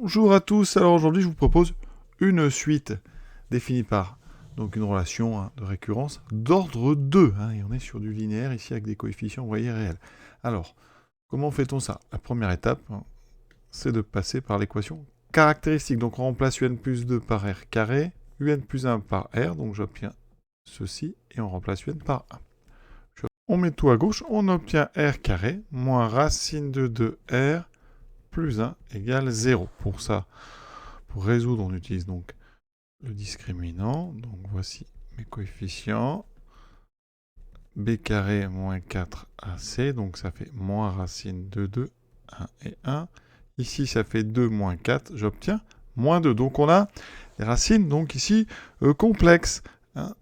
Bonjour à tous, alors aujourd'hui je vous propose une suite définie par donc une relation de récurrence d'ordre 2, et on est sur du linéaire ici avec des coefficients, vous voyez, réels. Alors, comment fait-on ça? La première étape, c'est de passer par l'équation caractéristique, donc on remplace un plus 2 par r carré, un plus 1 par r, donc j'obtiens ceci, et on remplace un par 1. On met tout à gauche, on obtient r carré moins racine de 2r plus 1 égale 0. Pour ça, pour résoudre, on utilise donc le discriminant. Donc voici mes coefficients. B carré moins 4AC, donc ça fait moins racine de 2, 1 et 1. Ici, ça fait 2 moins 4, j'obtiens moins 2. Donc on a les racines, donc ici, complexes.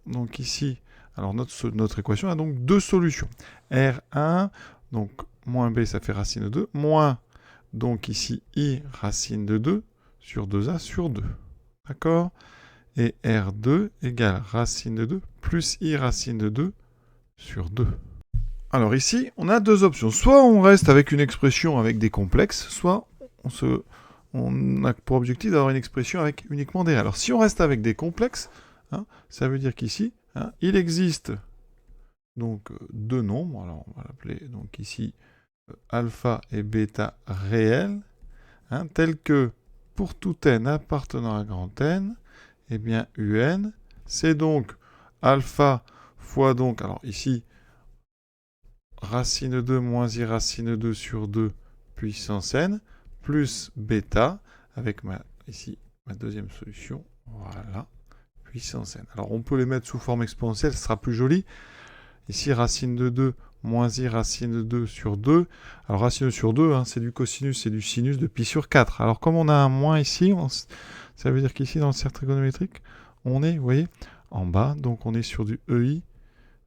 Donc ici, alors notre équation a donc deux solutions. R1, donc moins B, ça fait racine de 2, moins, donc ici, I racine de 2 sur 2A sur 2. D'accord? Et R2 égale racine de 2 plus I racine de 2 sur 2. Alors ici, on a deux options. Soit on reste avec une expression avec des complexes, soit on a pour objectif d'avoir une expression avec uniquement des réels. Alors si on reste avec des complexes, ça veut dire qu'ici, il existe donc deux nombres. Alors on va l'appeler donc ici alpha et bêta réels, tels que pour tout n appartenant à grand N, eh bien un, c'est donc alpha fois donc, alors ici, racine 2 moins i racine 2 sur 2 puissance n, plus bêta, avec ici ma deuxième solution, voilà, puissance n. Alors on peut les mettre sous forme exponentielle, ce sera plus joli. Ici, racine de 2 moins i racine de 2 sur 2. Alors racine sur 2, c'est du cosinus, c'est du sinus de pi sur 4. Alors comme on a un moins ici, ça veut dire qu'ici, dans le cercle trigonométrique, on est, vous voyez, en bas, donc on est sur du EI,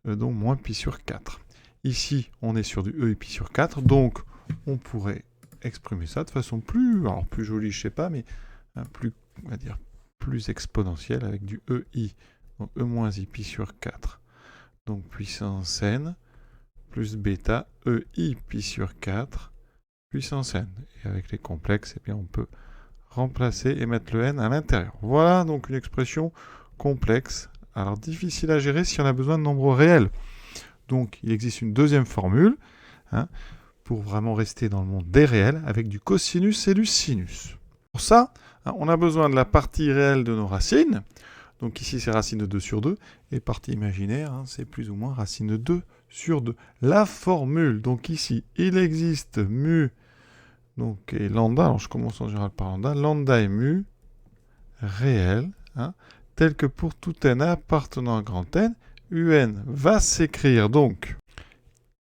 donc moins pi sur 4. Ici, on est sur du EI pi sur 4, donc on pourrait exprimer ça de façon plus jolie, je sais pas, mais plus, on va dire, plus exponentielle avec du EI, donc E moins I pi sur 4, donc puissance n, plus bêta EI pi sur 4, puissance n. Et avec les complexes, eh bien, on peut remplacer et mettre le n à l'intérieur. Voilà donc une expression complexe, alors difficile à gérer si on a besoin de nombres réels. Donc il existe une deuxième formule, pour vraiment rester dans le monde des réels, avec du cosinus et du sinus. Pour ça, on a besoin de la partie réelle de nos racines. Donc ici c'est racine de 2 sur 2, et partie imaginaire, c'est plus ou moins racine de 2 sur 2. La formule, donc ici, il existe mu, donc et lambda, alors je commence en général par lambda, lambda et mu réel, tel que pour tout n appartenant à grand N, un va s'écrire donc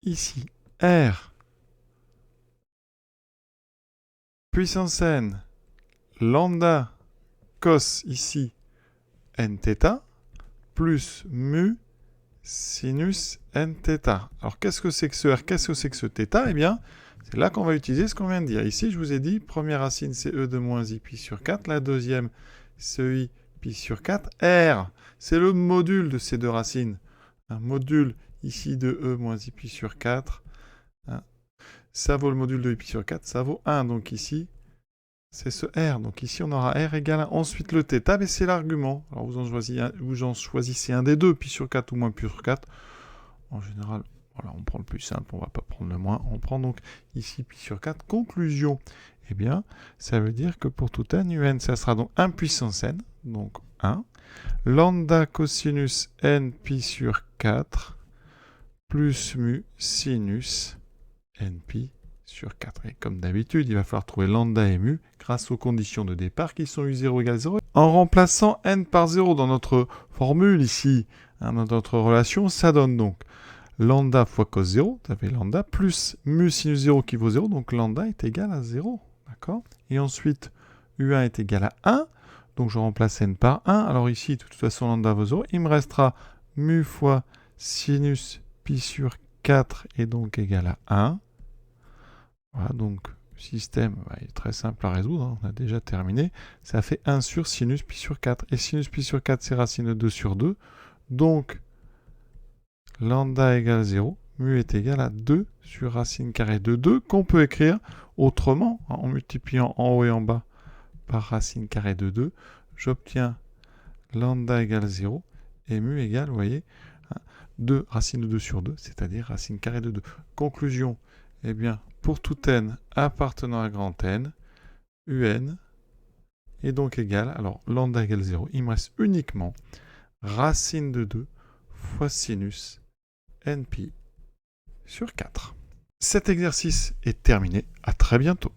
ici r puissance n lambda cos ici nθ plus mu sinus nθ. Alors qu'est-ce que c'est que ce r, qu'est-ce que c'est que ce θ? Eh bien, c'est là qu'on va utiliser ce qu'on vient de dire. Ici, je vous ai dit, première racine, c'est e de moins i pi sur 4. La deuxième, c'est i pi sur 4. R, c'est le module de ces deux racines. Un module ici de e moins i pi sur 4. Ça vaut le module de i pi sur 4, ça vaut 1. Donc ici, c'est ce r. Donc ici, on aura r égale 1. Ensuite, le θ, mais c'est l'argument. Alors vous en choisissez un des deux, pi sur 4 ou moins pi sur 4. En général, voilà, on prend le plus simple, on ne va pas prendre le moins. On prend donc ici pi sur 4. Conclusion, eh bien, ça veut dire que pour tout n, un, ça sera donc 1 puissance n, donc 1. Lambda cosinus n pi sur 4 plus mu sinus n pi sur 4. Et comme d'habitude, il va falloir trouver lambda et mu grâce aux conditions de départ qui sont u0 égale 0. En remplaçant n par 0 dans notre formule ici, dans notre relation, ça donne donc lambda fois cos 0, ça fait lambda, plus mu sinus 0 qui vaut 0, donc lambda est égal à 0. D'accord? Et ensuite, u1 est égal à 1, donc je remplace n par 1. Alors ici, de toute façon, lambda vaut 0. Il me restera mu fois sinus pi sur 4 est donc égal à 1. Voilà, donc le système est très simple à résoudre, on a déjà terminé. Ça fait 1 sur sinus pi sur 4. Et sinus pi sur 4, c'est racine de 2 sur 2. Donc, lambda égale 0, mu est égal à 2 sur racine carrée de 2, qu'on peut écrire autrement, en multipliant en haut et en bas par racine carrée de 2, j'obtiens lambda égale 0 et mu égale, vous voyez, 2 racine de 2 sur 2, c'est-à-dire racine carrée de 2. Conclusion, eh bien, pour tout n appartenant à grand N, un est donc égal, alors lambda égale 0, il me reste uniquement racine de 2 fois sinus npi sur 4. Cet exercice est terminé, à très bientôt.